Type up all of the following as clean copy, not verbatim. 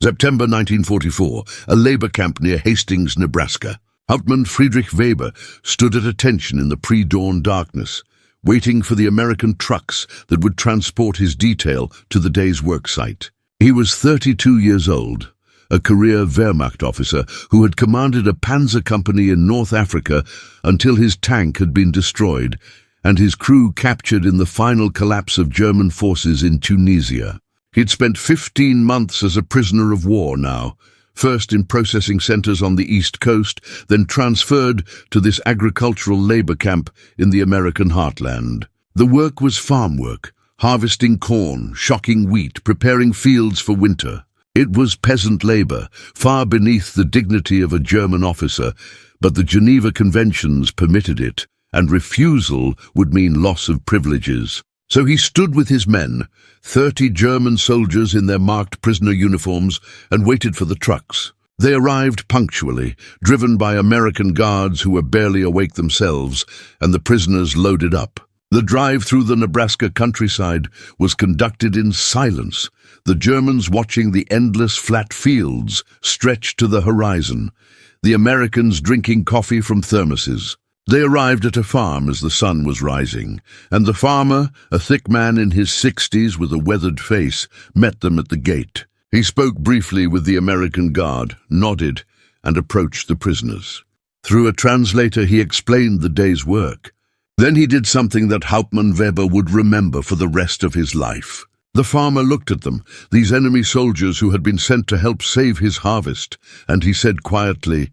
September 1944, a labor camp near Hastings, Nebraska. Hauptmann Friedrich Weber stood at attention in the pre-dawn darkness, waiting for the American trucks that would transport his detail to the day's work site. He was 32 years old, a career Wehrmacht officer who had commanded a panzer company in North Africa until his tank had been destroyed and his crew captured in the final collapse of German forces in Tunisia. He'd spent 15 months as a prisoner of war now, first in processing centers on the East Coast, then transferred to this agricultural labor camp in the American heartland. The work was farm work, harvesting corn, shocking wheat, preparing fields for winter. It was peasant labor, far beneath the dignity of a German officer, but the Geneva Conventions permitted it, and refusal would mean loss of privileges. So he stood with his men, 30 German soldiers in their marked prisoner uniforms, and waited for the trucks. They arrived punctually, driven by American guards who were barely awake themselves, and the prisoners loaded up. The drive through the Nebraska countryside was conducted in silence, the Germans watching the endless flat fields stretch to the horizon, the Americans drinking coffee from thermoses. They arrived at a farm as the sun was rising, and the farmer, a thick man in his 60s with a weathered face, met them at the gate. He spoke briefly with the American guard, nodded, and approached the prisoners. Through a translator, he explained the day's work. Then he did something that Hauptmann Weber would remember for the rest of his life. The farmer looked at them, these enemy soldiers who had been sent to help save his harvest, and he said quietly,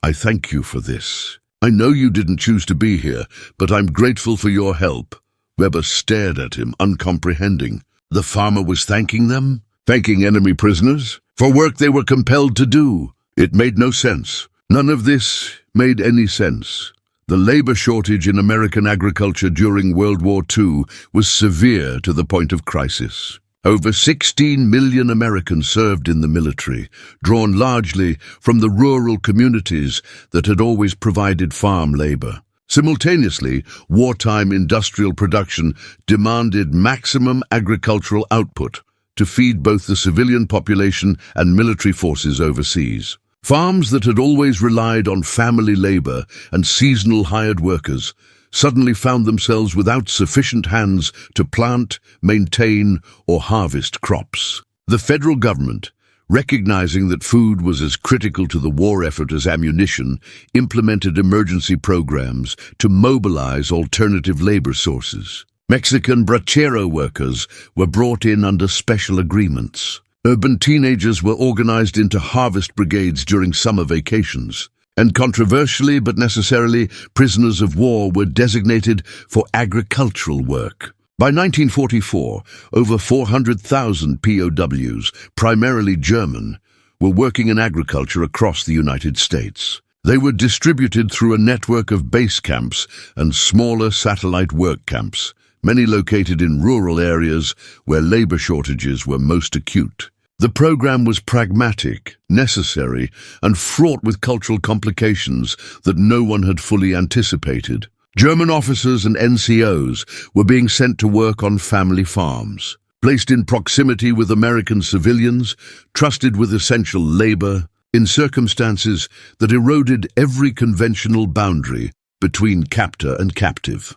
"I thank you for this. I know you didn't choose to be here, but I'm grateful for your help." Weber stared at him, uncomprehending. The farmer was thanking them? Thanking enemy prisoners? For work they were compelled to do? It made no sense. None of this made any sense. The labor shortage in American agriculture during World War II was severe to the point of crisis. Over 16 million Americans served in the military, drawn largely from the rural communities that had always provided farm labor. Simultaneously, wartime industrial production demanded maximum agricultural output to feed both the civilian population and military forces overseas. Farms that had always relied on family labor and seasonal hired workers suddenly found themselves without sufficient hands to plant, maintain, or harvest crops. The federal government, recognizing that food was as critical to the war effort as ammunition, implemented emergency programs to mobilize alternative labor sources. Mexican brachero workers were brought in under special agreements. Urban teenagers were organized into harvest brigades during summer vacations. And controversially but necessarily, prisoners of war were designated for agricultural work. By 1944, over 400,000 POWs, primarily German, were working in agriculture across the United States. They were distributed through a network of base camps and smaller satellite work camps, many located in rural areas where labor shortages were most acute. The program was pragmatic, necessary, and fraught with cultural complications that no one had fully anticipated. German officers and NCOs were being sent to work on family farms, placed in proximity with American civilians, trusted with essential labor, in circumstances that eroded every conventional boundary between captor and captive.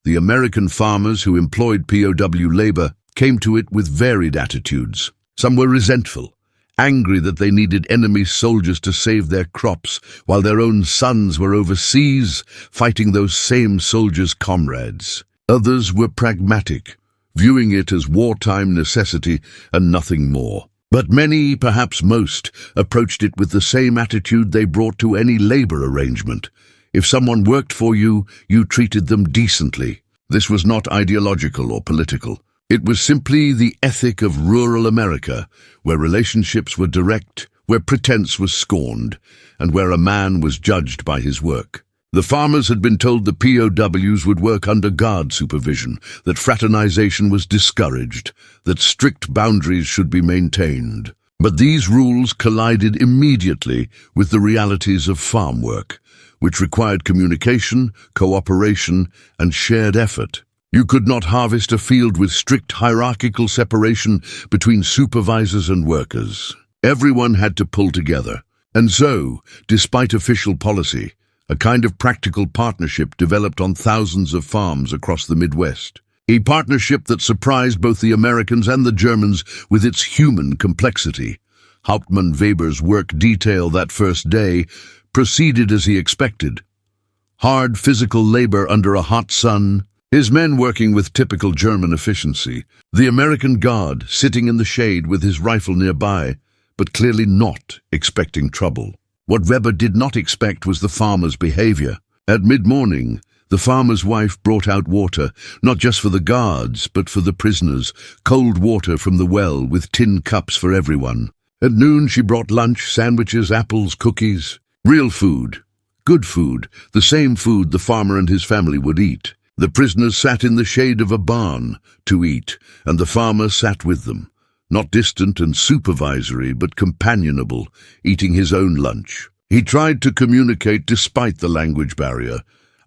The American farmers who employed POW labor came to it with varied attitudes. Some were resentful, angry that they needed enemy soldiers to save their crops, while their own sons were overseas fighting those same soldiers' comrades. Others were pragmatic, viewing it as wartime necessity and nothing more. But many, perhaps most, approached it with the same attitude they brought to any labor arrangement. If someone worked for you, you treated them decently. This was not ideological or political. It was simply the ethic of rural America, where relationships were direct, where pretense was scorned, and where a man was judged by his work. The farmers had been told the POWs would work under guard supervision, that fraternization was discouraged, that strict boundaries should be maintained. But these rules collided immediately with the realities of farm work, which required communication, cooperation, and shared effort. You could not harvest a field with strict hierarchical separation between supervisors and workers. Everyone had to pull together. And so, despite official policy, a kind of practical partnership developed on thousands of farms across the Midwest. A partnership that surprised both the Americans and the Germans with its human complexity. Hauptmann Weber's work detail that first day proceeded as he expected. Hard physical labor under a hot sun, his men working with typical German efficiency, the American guard sitting in the shade with his rifle nearby, but clearly not expecting trouble. What Weber did not expect was the farmer's behavior. At mid-morning, the farmer's wife brought out water, not just for the guards, but for the prisoners, cold water from the well with tin cups for everyone. At noon, she brought lunch, sandwiches, apples, cookies. Real food, good food, the same food the farmer and his family would eat. The prisoners sat in the shade of a barn to eat, and the farmer sat with them, not distant and supervisory, but companionable, eating his own lunch. He tried to communicate despite the language barrier,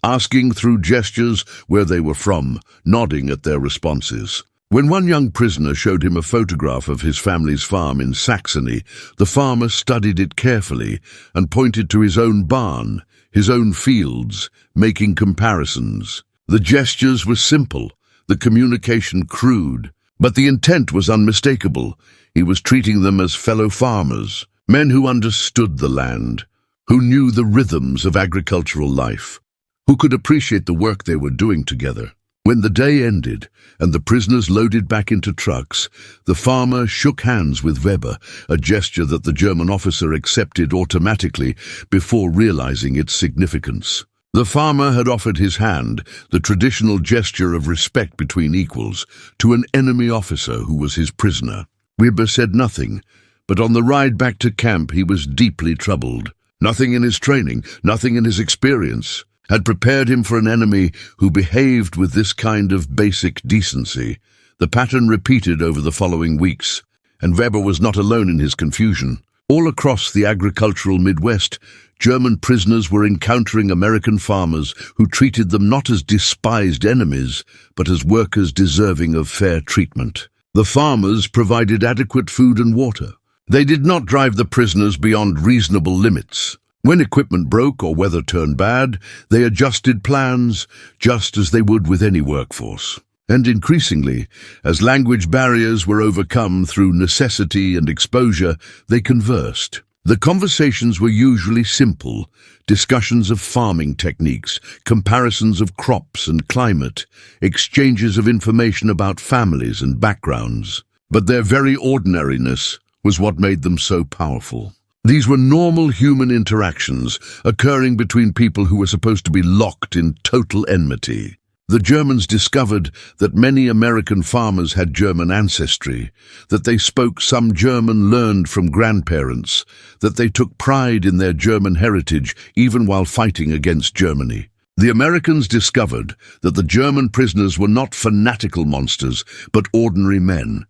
asking through gestures where they were from, nodding at their responses. When one young prisoner showed him a photograph of his family's farm in Saxony, the farmer studied it carefully and pointed to his own barn, his own fields, making comparisons. The gestures were simple, the communication crude, but the intent was unmistakable. He was treating them as fellow farmers, men who understood the land, who knew the rhythms of agricultural life, who could appreciate the work they were doing together. When the day ended and the prisoners loaded back into trucks, the farmer shook hands with Weber, a gesture that the German officer accepted automatically before realizing its significance. The farmer had offered his hand, the traditional gesture of respect between equals, to an enemy officer who was his prisoner. Weber said nothing, but on the ride back to camp he was deeply troubled. Nothing in his training, nothing in his experience, had prepared him for an enemy who behaved with this kind of basic decency. The pattern repeated over the following weeks, and Weber was not alone in his confusion. All across the agricultural Midwest, German prisoners were encountering American farmers who treated them not as despised enemies, but as workers deserving of fair treatment. The farmers provided adequate food and water. They did not drive the prisoners beyond reasonable limits. When equipment broke or weather turned bad, they adjusted plans just as they would with any workforce. And increasingly, as language barriers were overcome through necessity and exposure, they conversed. The conversations were usually simple, discussions of farming techniques, comparisons of crops and climate, exchanges of information about families and backgrounds. But their very ordinariness was what made them so powerful. These were normal human interactions occurring between people who were supposed to be locked in total enmity. The Germans discovered that many American farmers had German ancestry, that they spoke some German learned from grandparents, that they took pride in their German heritage even while fighting against Germany. The Americans discovered that the German prisoners were not fanatical monsters, but ordinary men,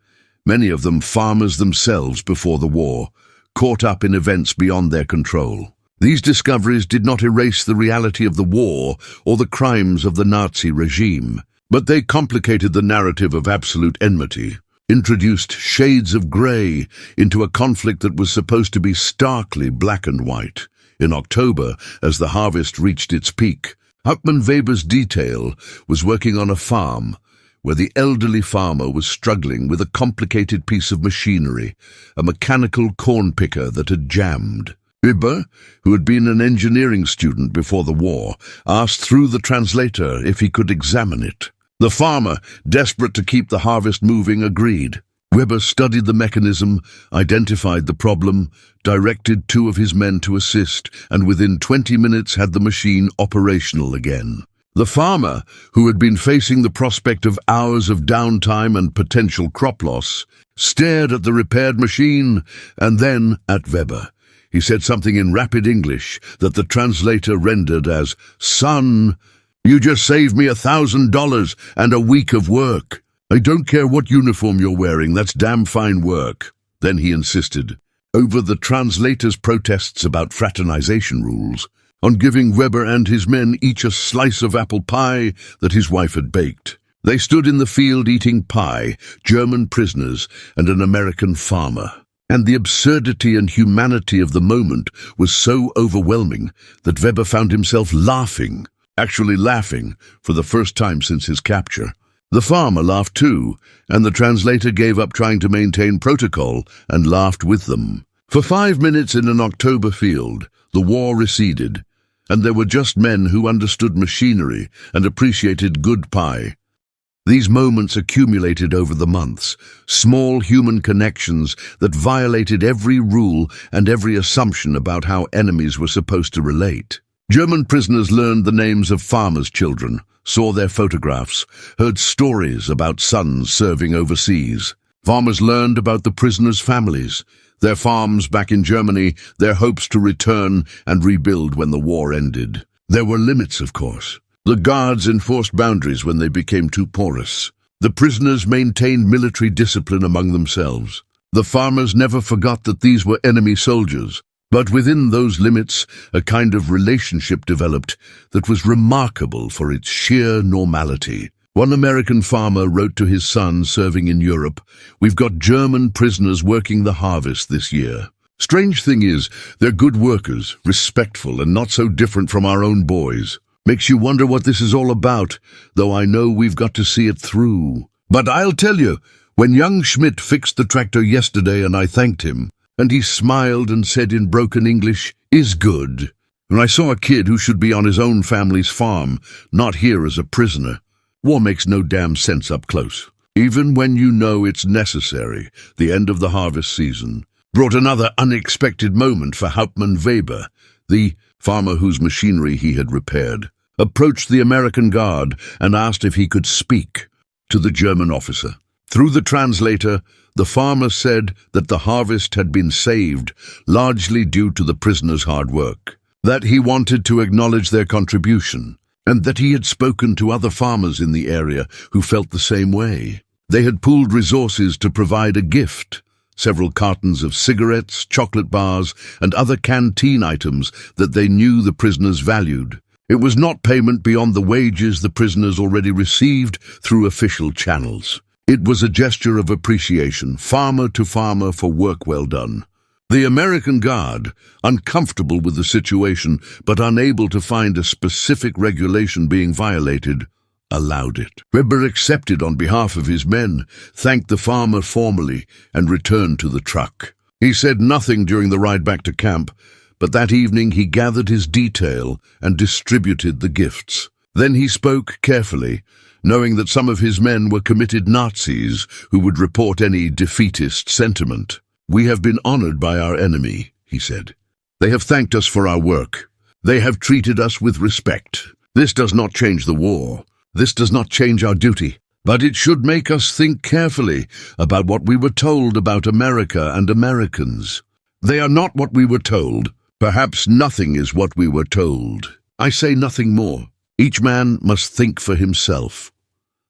many of them farmers themselves before the war, caught up in events beyond their control. These discoveries did not erase the reality of the war or the crimes of the Nazi regime, but they complicated the narrative of absolute enmity, introduced shades of grey into a conflict that was supposed to be starkly black and white. In October, as the harvest reached its peak, Hauptmann Weber's detail was working on a farm where the elderly farmer was struggling with a complicated piece of machinery, a mechanical corn picker that had jammed. Weber, who had been an engineering student before the war, asked through the translator if he could examine it. The farmer, desperate to keep the harvest moving, agreed. Weber studied the mechanism, identified the problem, directed 2 of his men to assist, and within 20 minutes had the machine operational again. The farmer, who had been facing the prospect of hours of downtime and potential crop loss, stared at the repaired machine and then at Weber. He said something in rapid English that the translator rendered as, "Son, you just saved me $1,000 and a week of work. I don't care what uniform you're wearing, that's damn fine work." Then he insisted, over the translator's protests about fraternization rules, on giving Weber and his men each a slice of apple pie that his wife had baked. They stood in the field eating pie, German prisoners, and an American farmer. And the absurdity and humanity of the moment was so overwhelming that Weber found himself laughing, actually laughing, for the first time since his capture. The farmer laughed too, and the translator gave up trying to maintain protocol and laughed with them. For 5 minutes in an October field, the war receded, and there were just men who understood machinery and appreciated good pie. These moments accumulated over the months, small human connections that violated every rule and every assumption about how enemies were supposed to relate. German prisoners learned the names of farmers' children, saw their photographs, heard stories about sons serving overseas. Farmers learned about the prisoners' families, their farms back in Germany, their hopes to return and rebuild when the war ended. There were limits, of course. The guards enforced boundaries when they became too porous. The prisoners maintained military discipline among themselves. The farmers never forgot that these were enemy soldiers. But within those limits, a kind of relationship developed that was remarkable for its sheer normality. One American farmer wrote to his son serving in Europe, "We've got German prisoners working the harvest this year. Strange thing is, they're good workers, respectful and not so different from our own boys. Makes you wonder what this is all about, though I know we've got to see it through. But I'll tell you, when young Schmidt fixed the tractor yesterday and I thanked him, and he smiled and said in broken English, 'Is good.' And I saw a kid who should be on his own family's farm, not here as a prisoner. War makes no damn sense up close. Even when you know it's necessary, the end of the harvest season brought another unexpected moment for Hauptmann Weber, the farmer whose machinery he had repaired, approached the American guard and asked if he could speak to the German officer. Through the translator, the farmer said that the harvest had been saved, largely due to the prisoners' hard work, that he wanted to acknowledge their contribution, and that he had spoken to other farmers in the area who felt the same way. They had pooled resources to provide a gift, several cartons of cigarettes, chocolate bars, and other canteen items that they knew the prisoners valued. It was not payment beyond the wages the prisoners already received through official channels. It was a gesture of appreciation, farmer to farmer, for work well done. The American guard, uncomfortable with the situation but unable to find a specific regulation being violated, allowed it. Weber accepted on behalf of his men, thanked the farmer formally, and returned to the truck. He said nothing during the ride back to camp, but that evening he gathered his detail and distributed the gifts. Then he spoke carefully, knowing that some of his men were committed Nazis who would report any defeatist sentiment. "We have been honored by our enemy," he said. "They have thanked us for our work. They have treated us with respect. This does not change the war. This does not change our duty. But it should make us think carefully about what we were told about America and Americans. They are not what we were told. Perhaps nothing is what we were told. I say nothing more. Each man must think for himself."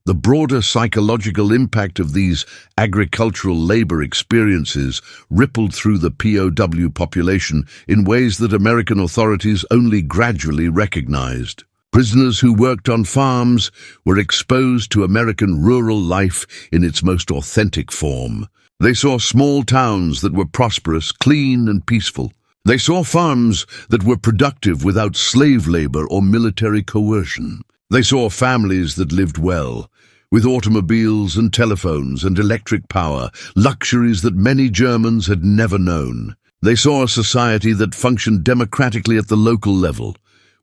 The broader psychological impact of these agricultural labor experiences rippled through the POW population in ways that American authorities only gradually recognized. Prisoners who worked on farms were exposed to American rural life in its most authentic form. They saw small towns that were prosperous, clean, and peaceful. They saw farms that were productive without slave labor or military coercion. They saw families that lived well, with automobiles and telephones and electric power, luxuries that many Germans had never known. They saw a society that functioned democratically at the local level,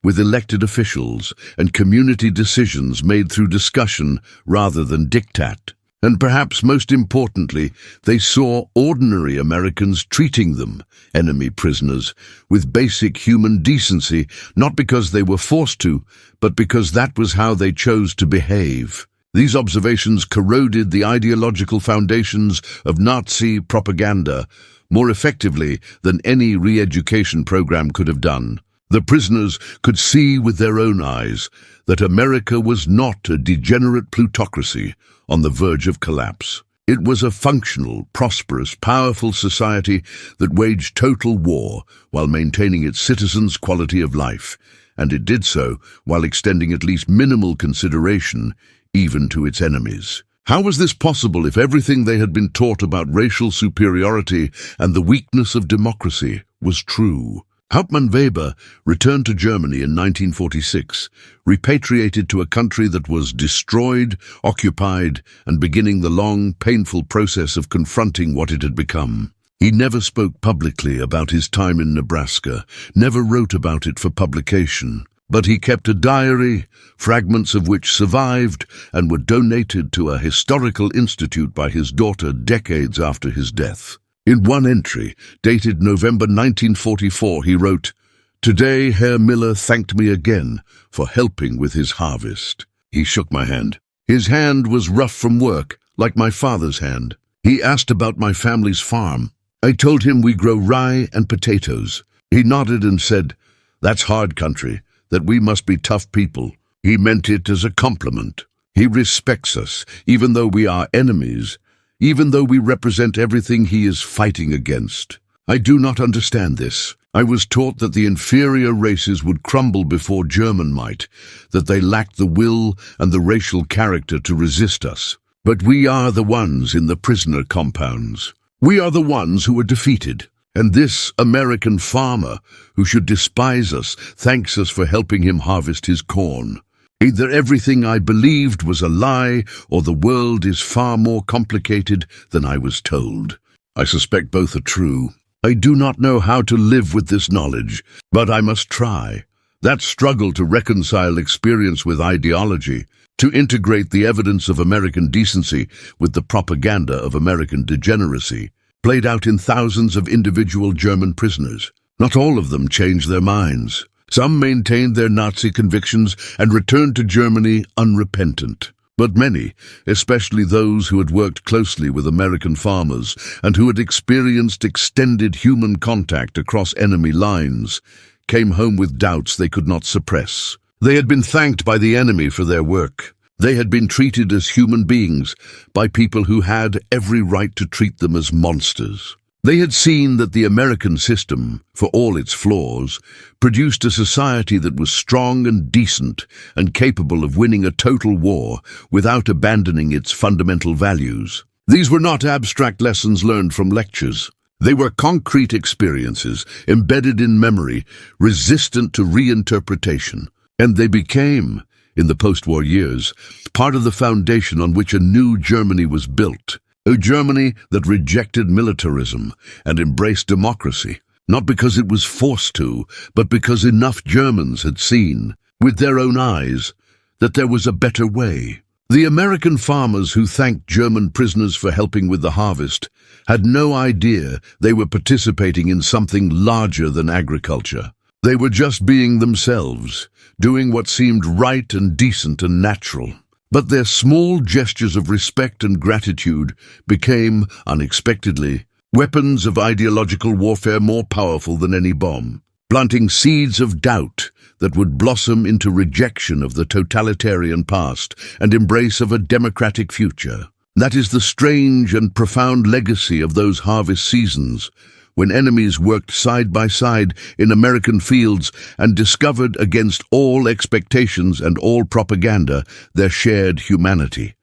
with elected officials and community decisions made through discussion rather than diktat. And perhaps most importantly, they saw ordinary Americans treating them, enemy prisoners, with basic human decency, not because they were forced to, but because that was how they chose to behave. These observations corroded the ideological foundations of Nazi propaganda more effectively than any re-education program could have done. The prisoners could see with their own eyes that America was not a degenerate plutocracy on the verge of collapse. It was a functional, prosperous, powerful society that waged total war while maintaining its citizens' quality of life, and it did so while extending at least minimal consideration, even to its enemies. How was this possible if everything they had been taught about racial superiority and the weakness of democracy was true? Hauptmann Weber returned to Germany in 1946, repatriated to a country that was destroyed, occupied, and beginning the long, painful process of confronting what it had become. He never spoke publicly about his time in Nebraska, never wrote about it for publication, but he kept a diary, fragments of which survived and were donated to a historical institute by his daughter decades after his death. In one entry, dated November 1944, he wrote, "Today Herr Miller thanked me again for helping with his harvest." He shook my hand. His hand was rough from work, like my father's hand. He asked about my family's farm. I told him we grow rye and potatoes. He nodded and said, "That's hard country, that we must be tough people." He meant it as a compliment. He respects us, even though we are enemies, even though we represent everything he is fighting against. I do not understand this. I was taught that the inferior races would crumble before German might, that they lacked the will and the racial character to resist us. But we are the ones in the prisoner compounds. We are the ones who were defeated. And this American farmer, who should despise us, thanks us for helping him harvest his corn. Either everything I believed was a lie, or the world is far more complicated than I was told. I suspect both are true. I do not know how to live with this knowledge, but I must try. That struggle to reconcile experience with ideology, to integrate the evidence of American decency with the propaganda of American degeneracy, played out in thousands of individual German prisoners. Not all of them changed their minds. Some maintained their Nazi convictions and returned to Germany unrepentant. But many, especially those who had worked closely with American farmers and who had experienced extended human contact across enemy lines, came home with doubts they could not suppress. They had been thanked by the enemy for their work. They had been treated as human beings by people who had every right to treat them as monsters. They had seen that the American system, for all its flaws, produced a society that was strong and decent and capable of winning a total war without abandoning its fundamental values. These were not abstract lessons learned from lectures. They were concrete experiences, embedded in memory, resistant to reinterpretation. And they became, in the post-war years, part of the foundation on which a new Germany was built. A Germany that rejected militarism and embraced democracy, not because it was forced to, but because enough Germans had seen, with their own eyes, that there was a better way. The American farmers who thanked German prisoners for helping with the harvest had no idea they were participating in something larger than agriculture. They were just being themselves, doing what seemed right and decent and natural. But their small gestures of respect and gratitude became, unexpectedly, weapons of ideological warfare more powerful than any bomb, planting seeds of doubt that would blossom into rejection of the totalitarian past and embrace of a democratic future. That is the strange and profound legacy of those harvest seasons, when enemies worked side by side in American fields and discovered against all expectations and all propaganda their shared humanity.